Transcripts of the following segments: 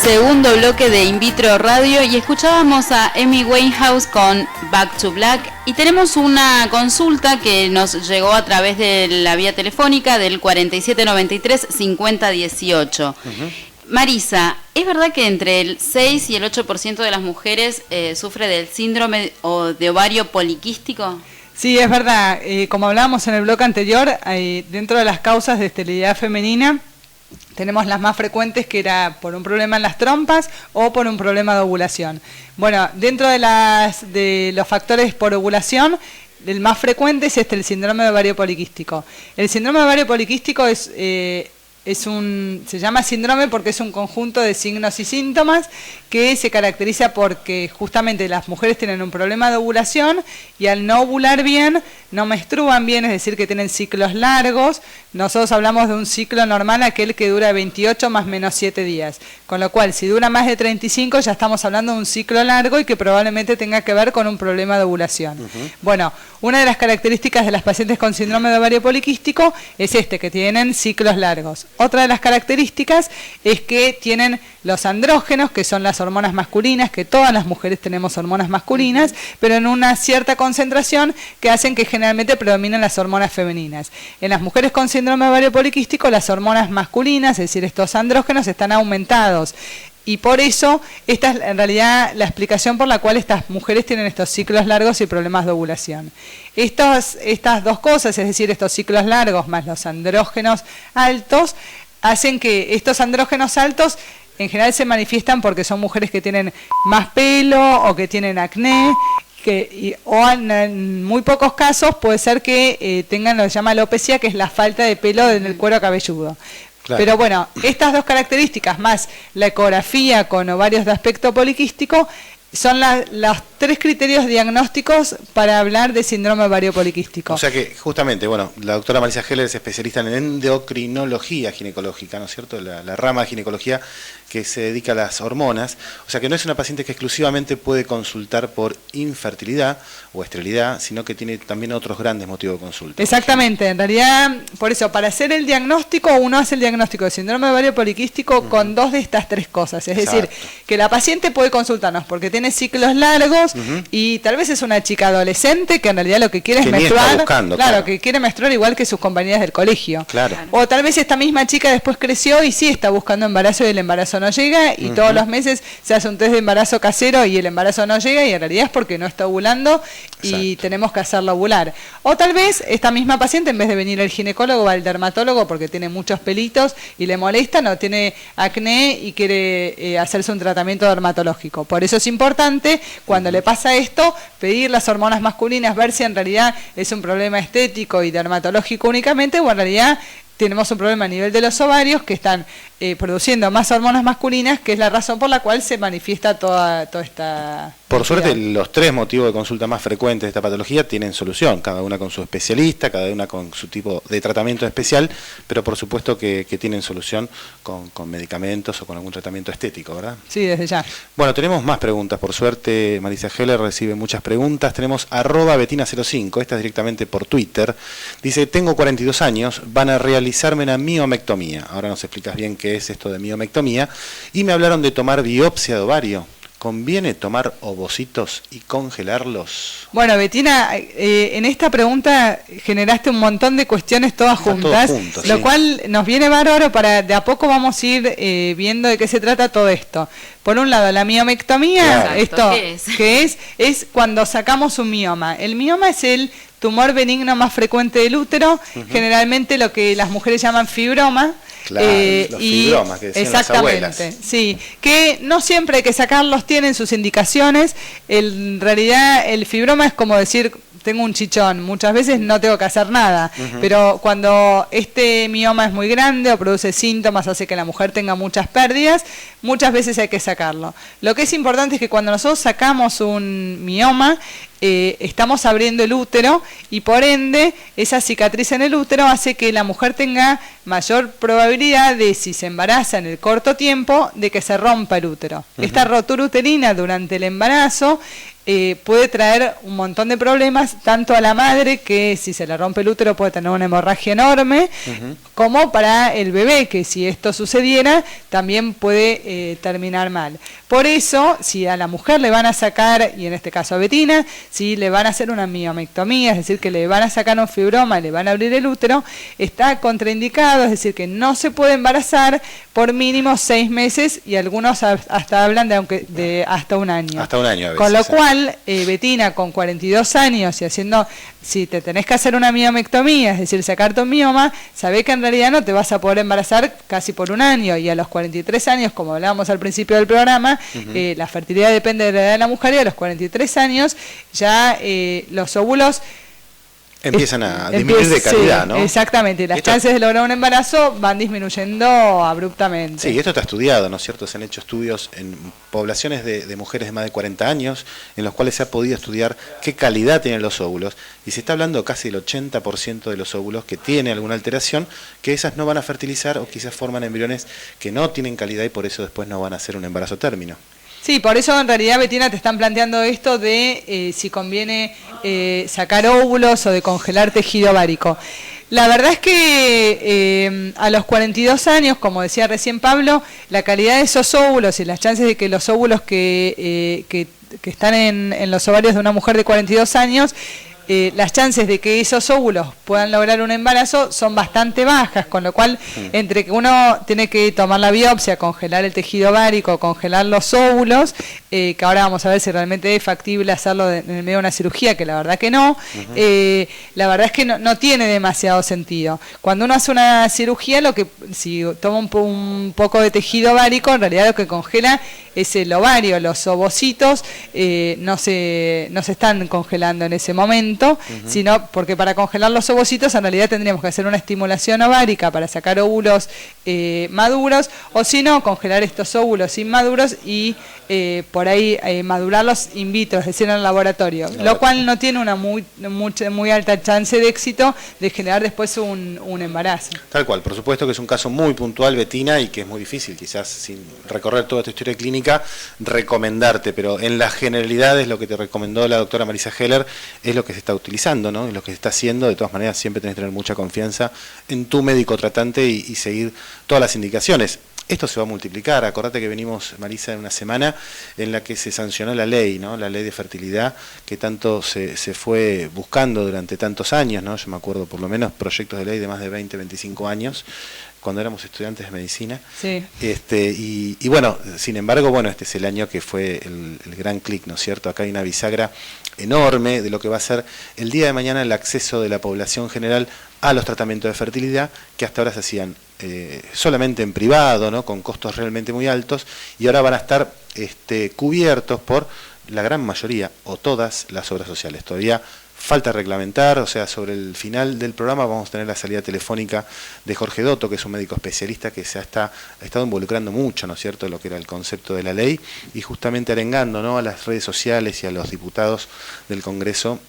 Segundo bloque de In Vitro Radio y escuchábamos a Amy Winehouse con Back to Black y tenemos una consulta que nos llegó a través de la vía telefónica del 4793-5018. Marisa, ¿es verdad que entre el 6 y el 8% de las mujeres sufre del síndrome de ovario poliquístico? Sí, es verdad. Como hablábamos en el bloque anterior, dentro de las causas de esterilidad femenina, tenemos las más frecuentes, que era por un problema en las trompas o por un problema de ovulación. Bueno, dentro de los factores por ovulación, el más frecuente es el síndrome de ovario poliquístico. El síndrome de ovario poliquístico se llama síndrome porque es un conjunto de signos y síntomas que se caracteriza porque justamente las mujeres tienen un problema de ovulación y al no ovular bien, no menstruan bien, es decir, que tienen ciclos largos. Nosotros hablamos de un ciclo normal, aquel que dura 28 más menos 7 días. Con lo cual, si dura más de 35, ya estamos hablando de un ciclo largo y que probablemente tenga que ver con un problema de ovulación. Bueno, una de las características de las pacientes con síndrome de ovario poliquístico es que tienen ciclos largos. Otra de las características es que tienen los andrógenos, que son las hormonas masculinas, que todas las mujeres tenemos hormonas masculinas, pero en una cierta concentración que hacen que generalmente predominen las hormonas femeninas. En las mujeres con síndrome de ovario poliquístico, las hormonas masculinas, es decir, estos andrógenos, están aumentados. Y por eso, esta es en realidad la explicación por la cual estas mujeres tienen estos ciclos largos y problemas de ovulación. Estas dos cosas, es decir, estos ciclos largos más los andrógenos altos, hacen que estos andrógenos altos en general se manifiestan porque son mujeres que tienen más pelo o que tienen acné, o en muy pocos casos puede ser que tengan lo que se llama alopecia, que es la falta de pelo en el cuero cabelludo. Claro. Pero bueno, estas dos características más la ecografía con ovarios de aspecto poliquístico son los 3 criterios diagnósticos para hablar de síndrome ovario poliquístico. O sea que justamente, bueno, la doctora Marisa Heller es especialista en endocrinología ginecológica, ¿no es cierto? La rama de ginecología que se dedica a las hormonas. O sea que no es una paciente que exclusivamente puede consultar por infertilidad o esterilidad, sino que tiene también otros grandes motivos de consulta. Exactamente, en realidad, por eso, para hacer el diagnóstico, uno hace el diagnóstico de síndrome ovario poliquístico con 2 de estas 3 cosas. Es decir, que la paciente puede consultarnos porque tiene ciclos largos y tal vez es una chica adolescente que en realidad lo que quiere es menstruar. Claro, que quiere menstruar igual que sus compañeras del colegio. Claro. O tal vez esta misma chica después creció y sí está buscando embarazo y el embarazo no llega y todos los meses se hace un test de embarazo casero y el embarazo no llega y en realidad es porque no está ovulando y tenemos que hacerlo ovular. O tal vez esta misma paciente, en vez de venir al ginecólogo, va al dermatólogo porque tiene muchos pelitos y le molesta, no tiene acné y quiere hacerse un tratamiento dermatológico. Por eso es importante, cuando le pasa esto, pedir las hormonas masculinas, ver si en realidad es un problema estético y dermatológico únicamente o en realidad tenemos un problema a nivel de los ovarios que están produciendo más hormonas masculinas, que es la razón por la cual se manifiesta toda esta... Por suerte, los 3 motivos de consulta más frecuentes de esta patología tienen solución, cada una con su especialista, cada una con su tipo de tratamiento especial, pero por supuesto que tienen solución con medicamentos o con algún tratamiento estético, ¿verdad? Sí, desde ya. Bueno, tenemos más preguntas, por suerte Marisa Heller recibe muchas preguntas, tenemos @betina05, esta es directamente por Twitter, dice, tengo 42 años, van a realizarme una miomectomía, ahora nos explicas bien qué es esto de miomectomía, y me hablaron de tomar biopsia de ovario. ¿Conviene tomar ovocitos y congelarlos? Bueno, Betina, en esta pregunta generaste un montón de cuestiones todas juntas, lo cual nos viene bárbaro para de a poco vamos a ir viendo de qué se trata todo esto. Por un lado, la miomectomía, ¿qué es cuando sacamos un mioma. El mioma es el tumor benigno más frecuente del útero, generalmente lo que las mujeres llaman fibroma. Claro, los fibromas que decían las abuelas. Sí, que no siempre hay que sacarlos, tienen sus indicaciones. En realidad el fibroma es como decir, tengo un chichón, muchas veces no tengo que hacer nada, pero cuando este mioma es muy grande o produce síntomas, hace que la mujer tenga muchas pérdidas, muchas veces hay que sacarlo. Lo que es importante es que cuando nosotros sacamos un mioma, estamos abriendo el útero y por ende esa cicatriz en el útero hace que la mujer tenga mayor probabilidad de, si se embaraza en el corto tiempo, de que se rompa el útero. Esta rotura uterina durante el embarazo puede traer un montón de problemas, tanto a la madre, que si se le rompe el útero puede tener una hemorragia enorme, como para el bebé, que si esto sucediera también puede terminar mal. Por eso, si a la mujer le van a sacar, y en este caso a Betina, si le van a hacer una miomectomía, es decir, que le van a sacar un fibroma y le van a abrir el útero, está contraindicado, es decir, que no se puede embarazar por mínimo 6 meses y algunos hasta hablan de hasta un año. Hasta un año a veces. Con lo cual, Betina, con 42 años y si te tenés que hacer una miomectomía, es decir, sacarte un mioma, sabés que en realidad no te vas a poder embarazar casi por un año, y a los 43 años, como hablábamos al principio del programa, la fertilidad depende de la edad de la mujer, y a los 43 años ya los óvulos empiezan a disminuir de calidad, ¿no? Exactamente, las chances de lograr un embarazo van disminuyendo abruptamente. Sí, esto está estudiado, ¿no es cierto? Se han hecho estudios en poblaciones de mujeres de más de 40 años, en los cuales se ha podido estudiar qué calidad tienen los óvulos, y se está hablando casi del 80% de los óvulos que tienen alguna alteración, que esas no van a fertilizar o quizás forman embriones que no tienen calidad y por eso después no van a hacer un embarazo término. Sí, por eso en realidad, Betina, te están planteando esto de si conviene sacar óvulos o de congelar tejido ovárico. La verdad es que a los 42 años, como decía recién Pablo, la calidad de esos óvulos y las chances de que los óvulos que están en los ovarios de una mujer de 42 años, las chances de que esos óvulos puedan lograr un embarazo son bastante bajas, con lo cual entre que uno tiene que tomar la biopsia, congelar el tejido ovárico, congelar los óvulos, que ahora vamos a ver si realmente es factible hacerlo en el medio de una cirugía, que la verdad que no, la verdad es que no tiene demasiado sentido. Cuando uno hace una cirugía, si toma un poco de tejido ovárico, en realidad lo que congela es el ovario, los ovocitos no se están congelando en ese momento, sino porque para congelar los ovocitos en realidad tendríamos que hacer una estimulación ovárica para sacar óvulos maduros, o si no, congelar estos óvulos inmaduros y por ahí madurarlos in vitro, es decir, en el laboratorio, lo cual no tiene una muy alta chance de éxito de generar después un embarazo. Tal cual, por supuesto que es un caso muy puntual, Betina, y que es muy difícil, quizás sin recorrer toda tu historia clínica, recomendarte, pero en las generalidades lo que te recomendó la doctora Marisa Heller es lo que se está utilizando, ¿no? Y lo que se está haciendo. De todas maneras, siempre tenés que tener mucha confianza en tu médico tratante y seguir todas las indicaciones. Esto se va a multiplicar. Acordate que venimos, Marisa, en una semana en la que se sancionó la ley, ¿no? La ley de fertilidad que tanto se fue buscando durante tantos años, ¿no? Yo me acuerdo por lo menos proyectos de ley de más de 20, 25 años, cuando éramos estudiantes de medicina. Sí. Y bueno, sin embargo, este es el año que fue el gran clic, ¿no es cierto? Acá hay una bisagra enorme de lo que va a ser el día de mañana el acceso de la población general a los tratamientos de fertilidad que hasta ahora se hacían solamente en privado, ¿no? Con costos realmente muy altos, y ahora van a estar cubiertos por la gran mayoría o todas las obras sociales. Todavía falta reglamentar, o sea, sobre el final del programa vamos a tener la salida telefónica de Jorge Dotto, que es un médico especialista que ha estado involucrando mucho, ¿no es cierto?, lo que era el concepto de la ley, y justamente arengando, ¿no?, a las redes sociales y a los diputados del Congreso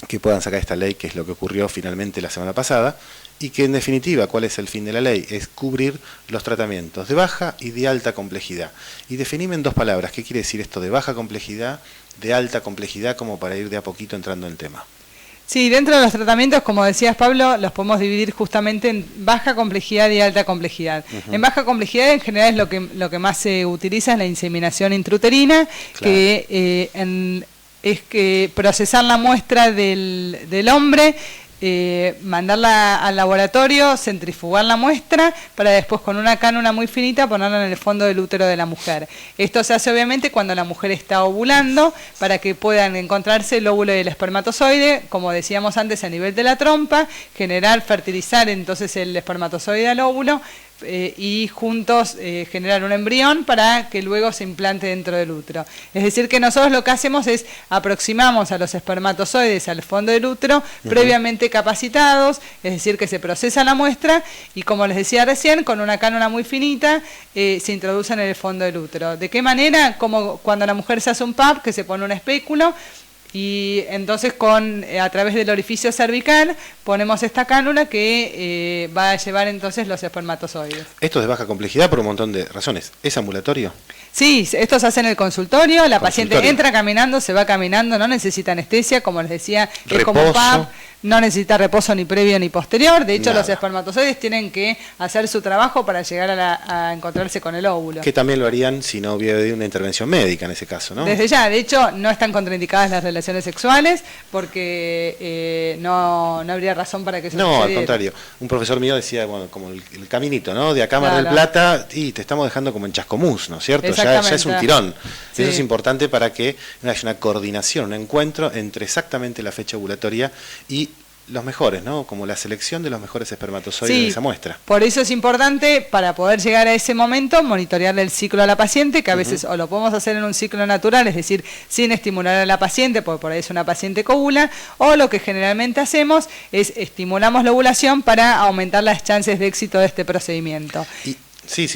que puedan sacar esta ley, que es lo que ocurrió finalmente la semana pasada, y que en definitiva, ¿cuál es el fin de la ley? Es cubrir los tratamientos de baja y de alta complejidad. Y definime en 2 palabras, ¿qué quiere decir esto de baja complejidad, de alta complejidad, como para ir de a poquito entrando en el tema? Sí, dentro de los tratamientos, como decías, Pablo, los podemos dividir justamente en baja complejidad y alta complejidad. En baja complejidad, en general, es lo que más se utiliza es la inseminación intrauterina, claro, que es que procesar la muestra del hombre, mandarla al laboratorio, centrifugar la muestra para después con una cánula muy finita ponerla en el fondo del útero de la mujer. Esto se hace obviamente cuando la mujer está ovulando, para que puedan encontrarse el óvulo y el espermatozoide, como decíamos antes, a nivel de la trompa, fertilizar entonces el espermatozoide al óvulo, y juntos generar un embrión para que luego se implante dentro del útero. Es decir, que nosotros lo que hacemos es aproximamos a los espermatozoides al fondo del útero, previamente capacitados, es decir, que se procesa la muestra y, como les decía recién, con una cánula muy finita se introducen en el fondo del útero. ¿De qué manera? Como cuando la mujer se hace un PAP, que se pone un espéculo, y entonces a través del orificio cervical ponemos esta cánula que va a llevar entonces los espermatozoides. Esto es de baja complejidad por un montón de razones. ¿Es ambulatorio? Sí, esto se hace en el consultorio, la paciente entra caminando, se va caminando, no necesita anestesia, como les decía, es como un PAP, no necesita reposo ni previo ni posterior, de hecho los espermatozoides tienen que hacer su trabajo para llegar a encontrarse con el óvulo. Que también lo harían si no hubiera habido una intervención médica en ese caso, ¿no? Desde ya, de hecho no están contraindicadas las relaciones sexuales porque no habría razón para que eso sucediera. No, al contrario, un profesor mío decía, bueno, como el caminito, ¿no? De acá a Mar del Plata, y te estamos dejando como en Chascomús, ¿no es cierto? Ya es un tirón. Sí. Eso es importante para que haya una coordinación, un encuentro entre exactamente la fecha ovulatoria y los mejores, ¿no? Como la selección de los mejores espermatozoides de esa muestra. Por eso es importante, para poder llegar a ese momento, monitorearle el ciclo a la paciente, que a veces o lo podemos hacer en un ciclo natural, es decir, sin estimular a la paciente, porque por ahí es una paciente que ovula, o lo que generalmente hacemos es estimulamos la ovulación para aumentar las chances de éxito de este procedimiento. Sí.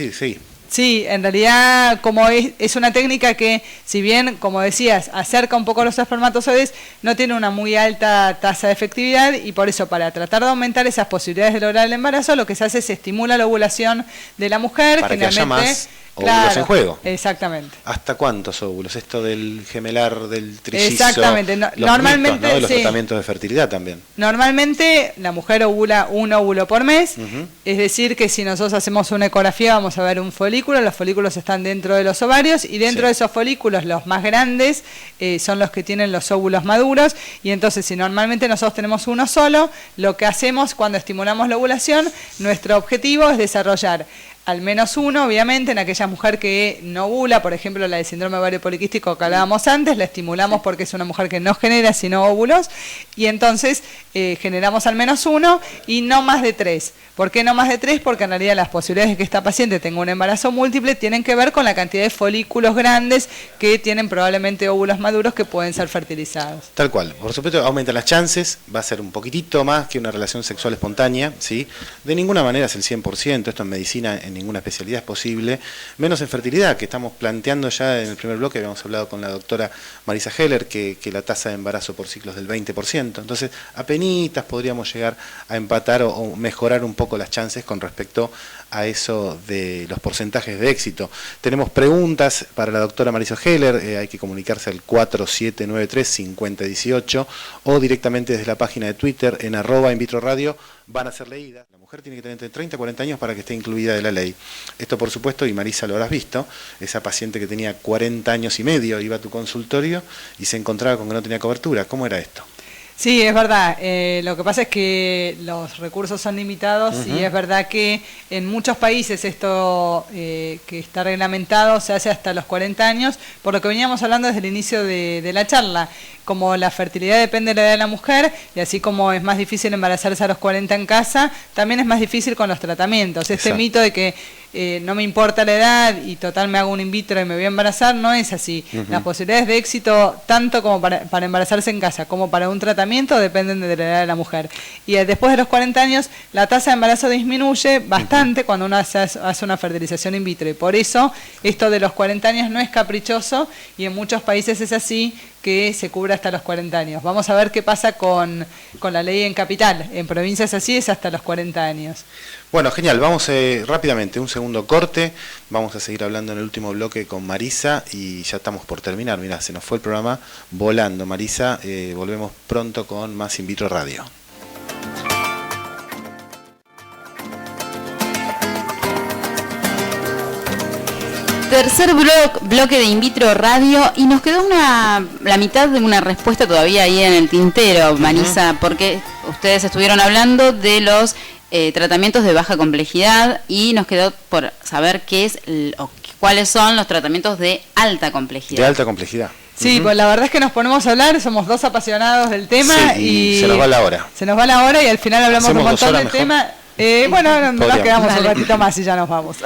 Sí, en realidad como es una técnica que, si bien, como decías, acerca un poco los espermatozoides, no tiene una muy alta tasa de efectividad y por eso para tratar de aumentar esas posibilidades de lograr el embarazo, lo que se hace es estimular la ovulación de la mujer. Para que haya más óvulos en juego. Exactamente. ¿Hasta cuántos óvulos? Esto del gemelar, del trillizo. Exactamente. Normalmente, mitos, ¿no? Los tratamientos de fertilidad también. Normalmente la mujer ovula un óvulo por mes, es decir que si nosotros hacemos una ecografía vamos a ver un folículo, los folículos están dentro de los ovarios y dentro de esos folículos los más grandes son los que tienen los óvulos maduros y entonces si normalmente nosotros tenemos uno solo, lo que hacemos cuando estimulamos la ovulación, nuestro objetivo es desarrollar al menos uno, obviamente, en aquella mujer que no ovula, por ejemplo, la de síndrome ovario poliquístico que hablábamos antes, la estimulamos porque es una mujer que no genera sino óvulos, y entonces generamos al menos uno y no más de 3. ¿Por qué no más de 3? Porque en realidad las posibilidades de que esta paciente tenga un embarazo múltiple tienen que ver con la cantidad de folículos grandes que tienen probablemente óvulos maduros que pueden ser fertilizados. Tal cual. Por supuesto, aumentan las chances, va a ser un poquitito más que una relación sexual espontánea, ¿sí? De ninguna manera es el 100%, esto en medicina en ninguna especialidad es posible, menos en fertilidad, que estamos planteando ya en el primer bloque, habíamos hablado con la doctora Marisa Heller, que la tasa de embarazo por ciclos del 20%, entonces apenitas podríamos llegar a empatar o mejorar un poco las chances con respecto a eso de los porcentajes de éxito. Tenemos preguntas para la doctora Marisa Heller, hay que comunicarse al 4793-5018 o directamente desde la página de Twitter en @invitroradio, van a ser leídas. La mujer tiene que tener entre 30 y 40 años para que esté incluida de la ley. Esto por supuesto, y Marisa lo habrás visto, esa paciente que tenía 40 años y medio iba a tu consultorio y se encontraba con que no tenía cobertura. ¿Cómo era esto? Sí, es verdad. Lo que pasa es que los recursos son limitados y es verdad que en muchos países esto que está reglamentado se hace hasta los 40 años, por lo que veníamos hablando desde el inicio de la charla. Como la fertilidad depende de la edad de la mujer y así como es más difícil embarazarse a los 40 en casa, también es más difícil con los tratamientos. Este mito de que no me importa la edad y total me hago un in vitro y me voy a embarazar, no es así. Las posibilidades de éxito, tanto como para embarazarse en casa como para un tratamiento, dependen de la edad de la mujer. Y después de los 40 años, la tasa de embarazo disminuye bastante cuando uno hace una fertilización in vitro. Y por eso, esto de los 40 años no es caprichoso y en muchos países es así, que se cubre hasta los 40 años. Vamos a ver qué pasa con la ley en capital. En provincias así es hasta los 40 años. Bueno, genial. Vamos rápidamente, un segundo corte. Vamos a seguir hablando en el último bloque con Marisa y ya estamos por terminar. Mirá, se nos fue el programa volando, Marisa. Volvemos pronto con más In Vitro Radio. Tercer bloque de In Vitro Radio y nos quedó la mitad de una respuesta todavía ahí en el tintero, Marisa, porque ustedes estuvieron hablando de los tratamientos de baja complejidad y nos quedó por saber cuáles son los tratamientos de alta complejidad. De alta complejidad. Sí, pues la verdad es que nos ponemos a hablar, somos dos apasionados del tema y se nos va la hora. Se nos va la hora y al final hablamos un montón del tema. Bueno, nos Podríamos. quedamos un Dale. ratito más y ya nos vamos.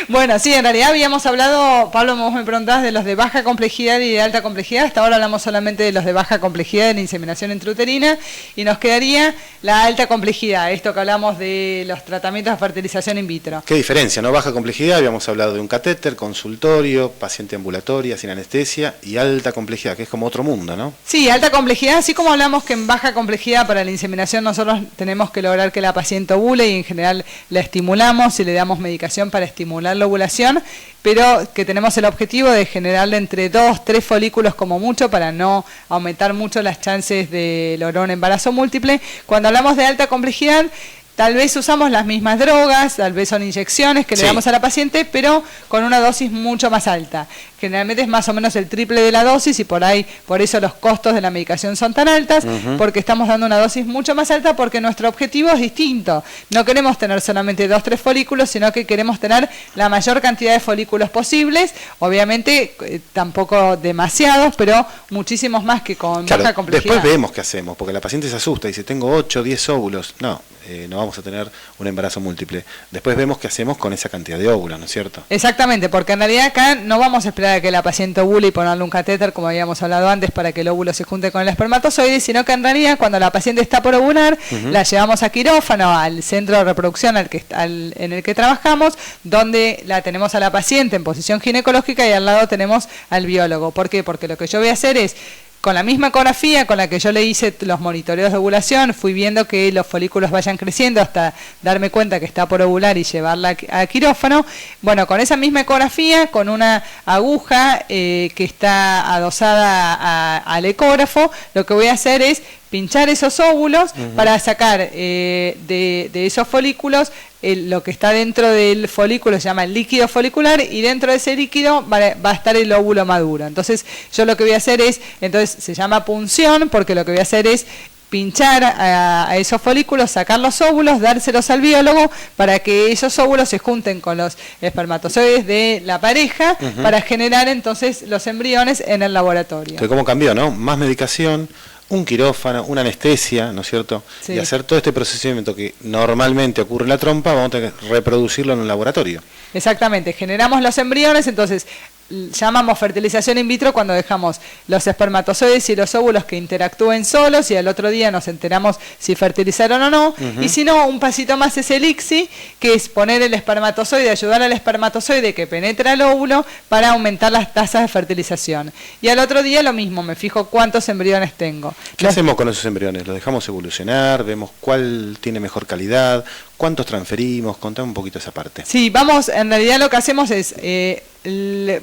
Bueno, sí, en realidad habíamos hablado, Pablo, vos me preguntabas de los de baja complejidad y de alta complejidad. Hasta ahora hablamos solamente de los de baja complejidad de la inseminación intrauterina y nos quedaría la alta complejidad, esto que hablamos de los tratamientos de fertilización in vitro. ¿Qué diferencia, no? Baja complejidad, habíamos hablado de un catéter, consultorio, paciente ambulatoria, sin anestesia, y alta complejidad, que es como otro mundo, ¿no? Sí, alta complejidad, así como hablamos que en baja complejidad para la inseminación nosotros tenemos que lograr que la paciente ovule y en general la estimulamos y le damos medicación para estimular la ovulación, pero que tenemos el objetivo de generarle entre 2, 3 folículos como mucho para no aumentar mucho las chances de lograr un embarazo múltiple. Cuando hablamos de alta complejidad, tal vez usamos las mismas drogas, tal vez son inyecciones que le Sí. damos a la paciente, pero con una dosis mucho más alta. Generalmente es más o menos el triple de la dosis y por eso los costos de la medicación son tan altas, porque estamos dando una dosis mucho más alta porque nuestro objetivo es distinto. No queremos tener solamente 2, 3 folículos, sino que queremos tener la mayor cantidad de folículos posibles, obviamente tampoco demasiados, pero muchísimos más que con Claro, baja complejidad. después vemos qué hacemos, porque la paciente se asusta y dice, tengo 8, 10 óvulos. No vamos a tener un embarazo múltiple. Después vemos qué hacemos con esa cantidad de óvulos, ¿no es cierto? Exactamente, porque en realidad acá no vamos a esperar a que la paciente ovule y ponerle un catéter, como habíamos hablado antes, para que el óvulo se junte con el espermatozoide, sino que en realidad cuando la paciente está por ovular, la llevamos a quirófano, al centro de reproducción en el que trabajamos, donde la tenemos a la paciente en posición ginecológica y al lado tenemos al biólogo. ¿Por qué? Porque lo que yo voy a hacer es, con la misma ecografía con la que yo le hice los monitoreos de ovulación, fui viendo que los folículos vayan creciendo hasta darme cuenta que está por ovular y llevarla a quirófano. Bueno, con esa misma ecografía, con una aguja que está adosada al ecógrafo, lo que voy a hacer es pinchar esos óvulos para sacar de esos folículos lo que está dentro del folículo, se llama el líquido folicular, y dentro de ese líquido va a estar el óvulo maduro. Entonces yo lo que voy a hacer es, entonces se llama punción, porque lo que voy a hacer es pinchar a esos folículos, sacar los óvulos, dárselos al biólogo para que esos óvulos se junten con los espermatozoides de la pareja para generar entonces los embriones en el laboratorio. Que cómo cambió, ¿no? Más medicación, un quirófano, una anestesia, ¿no es cierto? Sí. Y hacer todo este procedimiento que normalmente ocurre en la trompa, vamos a tener que reproducirlo en un laboratorio. Exactamente, generamos los embriones, entonces llamamos fertilización in vitro cuando dejamos los espermatozoides y los óvulos que interactúen solos y al otro día nos enteramos si fertilizaron o no. Y si no, un pasito más es el ICSI, que es poner el espermatozoide, ayudar al espermatozoide que penetra el óvulo para aumentar las tasas de fertilización. Y al otro día lo mismo, me fijo cuántos embriones tengo. ¿Qué hacemos con esos embriones? ¿Los dejamos evolucionar? ¿Vemos cuál tiene mejor calidad? ¿Cuántos transferimos? Contame un poquito esa parte. Sí, vamos, en realidad lo que hacemos es,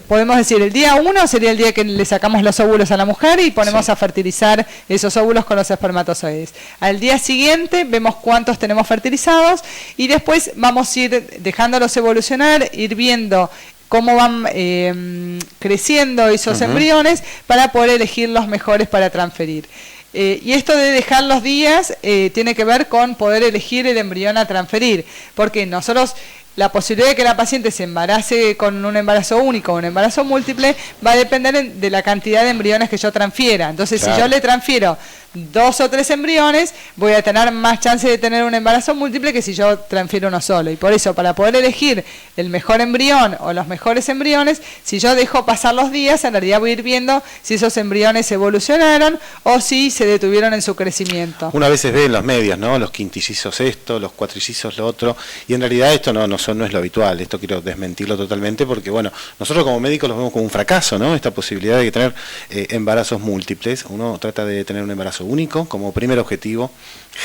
podemos decir, el día 1 sería el día que le sacamos los óvulos a la mujer y ponemos a fertilizar esos óvulos con los espermatozoides. Al día siguiente vemos cuántos tenemos fertilizados y después vamos a ir dejándolos evolucionar, ir viendo cómo van creciendo esos embriones para poder elegir los mejores para transferir. Y esto de dejar los días tiene que ver con poder elegir el embrión a transferir, porque nosotros, la posibilidad de que la paciente se embarace con un embarazo único o un embarazo múltiple va a depender de la cantidad de embriones que yo transfiera. Entonces, Claro. si yo le transfiero 2 o 3 embriones, voy a tener más chance de tener un embarazo múltiple que si yo transfiero uno solo. Y por eso, para poder elegir el mejor embrión o los mejores embriones, si yo dejo pasar los días, en realidad voy a ir viendo si esos embriones evolucionaron o si se detuvieron en su crecimiento. Una vez ve en los medios, ¿no? Los quintillizos esto, los cuatrillizos lo otro, y en realidad esto no es lo habitual. Esto quiero desmentirlo totalmente porque, bueno, nosotros como médicos lo vemos como un fracaso, ¿no? Esta posibilidad de tener embarazos múltiples. Uno trata de tener un embarazo único como primer objetivo,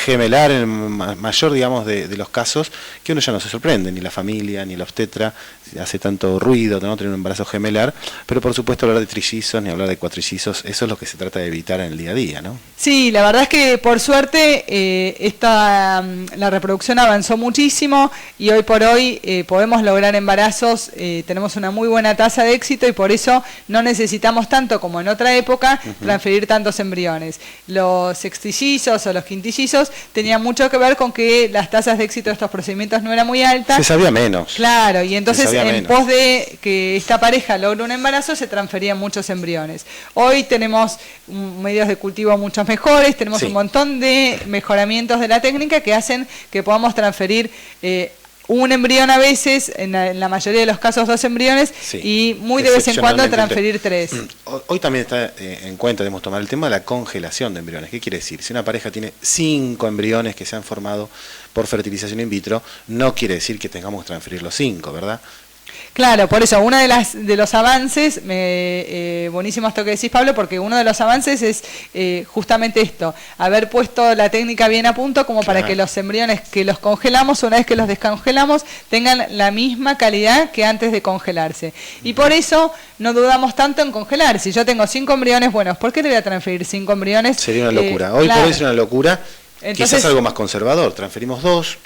gemelar en el mayor, digamos, de los casos, que uno ya no se sorprende, ni la familia, ni la obstetra, hace tanto ruido, ¿no? Tener un embarazo gemelar, pero por supuesto hablar de trillizos, ni hablar de cuatrillizos, eso es lo que se trata de evitar en el día a día, ¿no? Sí, la verdad es que por suerte la reproducción avanzó muchísimo y hoy por hoy podemos lograr embarazos, tenemos una muy buena tasa de éxito y por eso no necesitamos tanto como en otra época transferir tantos embriones. los sextillizos o los quintillizos, tenía mucho que ver con que las tasas de éxito de estos procedimientos no eran muy altas. Se sabía menos. Claro, y entonces en pos de que esta pareja logre un embarazo se transferían muchos embriones. Hoy tenemos medios de cultivo muchos mejores, tenemos un montón de mejoramientos de la técnica que hacen que podamos transferir un embrión a veces, en la mayoría de los casos 2 embriones, y muy de vez en cuando transferir 3. Hoy también está en cuenta, debemos tomar el tema de la congelación de embriones. ¿Qué quiere decir? Si una pareja tiene 5 embriones que se han formado por fertilización in vitro, no quiere decir que tengamos que transferir los 5, ¿verdad? Claro, por eso, uno de los avances, buenísimo esto que decís, Pablo, porque uno de los avances es justamente esto, haber puesto la técnica bien a punto como para que los embriones que los congelamos, una vez que los descongelamos, tengan la misma calidad que antes de congelarse. Y por eso no dudamos tanto en congelar. Si yo tengo 5 embriones buenos, ¿por qué le voy a transferir 5 embriones? Sería una locura. Hoy por hoy es una locura. Entonces, quizás algo más conservador, transferimos 2,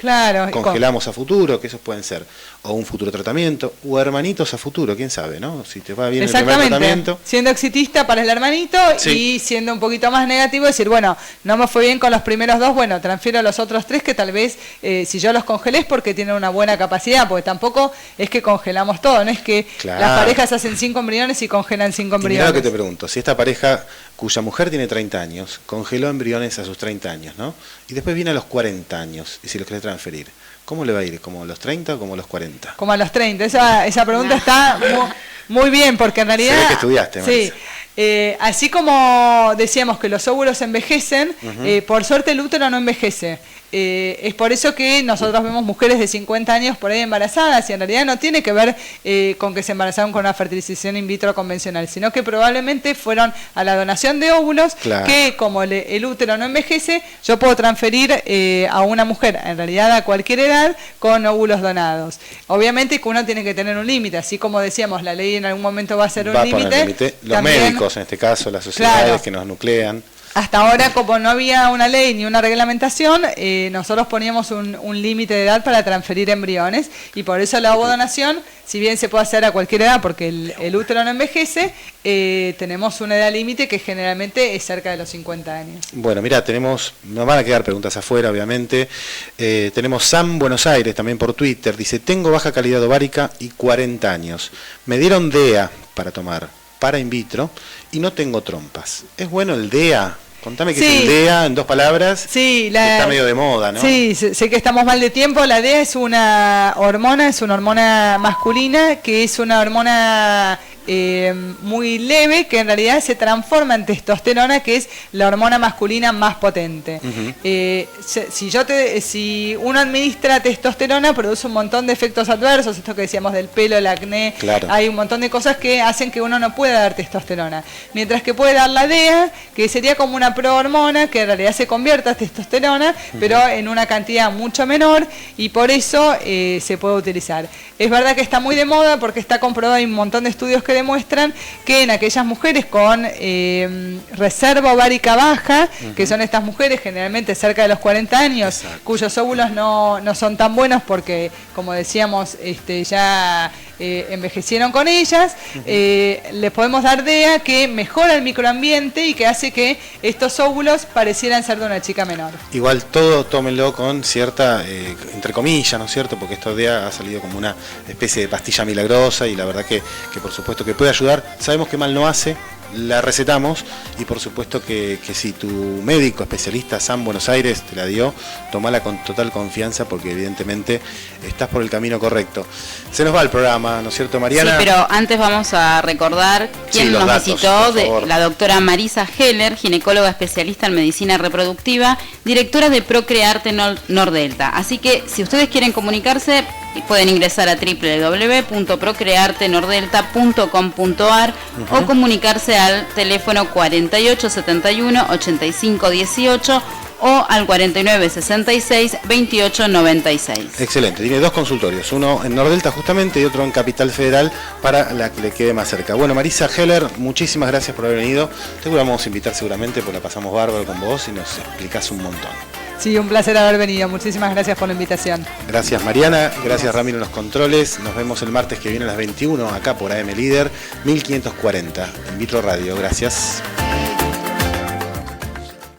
congelamos a futuro, que esos pueden ser o un futuro tratamiento, o hermanitos a futuro, quién sabe, ¿no? Si te va bien el primer tratamiento. Siendo exitista para el hermanito y siendo un poquito más negativo, decir, bueno, no me fue bien con los primeros 2, bueno, transfiero a los otros 3 que tal vez, si yo los congelé es porque tienen una buena capacidad, porque tampoco es que congelamos todo, no es que las parejas hacen 5 embriones y congelan 5 embriones. Y mirá lo que te pregunto, si esta pareja cuya mujer tiene 30 años, congeló embriones a sus 30 años, ¿no? Y después viene a los 40 años y si los quiere transferir, ¿cómo le va a ir? ¿Como a los 30 o como a los 40? Como a los 30. Esa pregunta está muy bien, porque en realidad... Se ve que estudiaste, Marisa. Así como decíamos que los óvulos envejecen, por suerte el útero no envejece. Es por eso que nosotros vemos mujeres de 50 años por ahí embarazadas y en realidad no tiene que ver con que se embarazaron con una fertilización in vitro convencional, sino que probablemente fueron a la donación de óvulos que como el útero no envejece, yo puedo transferir a una mujer, en realidad a cualquier edad, con óvulos donados. Obviamente que uno tiene que tener un límite, así como decíamos, la ley en algún momento va a ser un límite. Los también, médicos, en este caso, las sociedades que nos nuclean. Hasta ahora, como no había una ley ni una reglamentación, nosotros poníamos un límite de edad para transferir embriones y por eso la ovodonación, si bien se puede hacer a cualquier edad porque el útero no envejece, tenemos una edad límite que generalmente es cerca de los 50 años. Bueno, mira, nos van a quedar preguntas afuera, obviamente. Tenemos Sam Buenos Aires también por Twitter, dice, tengo baja calidad ovárica y 40 años. Me dieron DEA para tomar, para in vitro, y no tengo trompas. ¿Es bueno el DEA? Contame qué es el DEA en 2 palabras. Sí, está medio de moda, ¿no? Sí, sé que estamos mal de tiempo. La DEA es una hormona masculina, que es una hormona muy leve, que en realidad se transforma en testosterona, que es la hormona masculina más potente. Si uno administra testosterona, produce un montón de efectos adversos, esto que decíamos del pelo, el acné, hay un montón de cosas que hacen que uno no pueda dar testosterona. Mientras que puede dar la DEA, que sería como una prohormona, que en realidad se convierte a testosterona, pero en una cantidad mucho menor, y por eso se puede utilizar. Es verdad que está muy de moda porque está comprobado, hay un montón de estudios que demuestran que en aquellas mujeres con reserva ovárica baja, que son estas mujeres generalmente cerca de los 40 años, cuyos óvulos no son tan buenos porque, como decíamos, ya envejecieron con ellas, les podemos dar DEA que mejora el microambiente y que hace que estos óvulos parecieran ser de una chica menor. Igual todo tómenlo con cierta, entre comillas, ¿no es cierto? Porque esto DEA ha salido como una especie de pastilla milagrosa y la verdad que por supuesto que puede ayudar. Sabemos que mal no hace, la recetamos y por supuesto que si tu médico especialista Sam Buenos Aires te la dio, tomala con total confianza porque evidentemente estás por el camino correcto. Se nos va el programa, ¿no es cierto, Mariana? Sí, pero antes vamos a recordar quién nos visitó, la doctora Marisa Heller, ginecóloga especialista en medicina reproductiva, directora de Procrearte Nordelta. Así que si ustedes quieren comunicarse, pueden ingresar a www.procreartenordelta.com.ar o comunicarse al teléfono 4871-8518 o al 4966-2896. Excelente, tiene 2 consultorios, uno en Nordelta justamente y otro en Capital Federal para la que le quede más cerca. Bueno, Marisa Heller, muchísimas gracias por haber venido. Te vamos a invitar seguramente porque la pasamos bárbaro con vos y nos explicás un montón. Sí, un placer haber venido. Muchísimas gracias por la invitación. Gracias, Mariana. Gracias, Ramiro, en los controles. Nos vemos el martes que viene a las 21 acá por AM Líder 1540 In Vitro Radio. Gracias.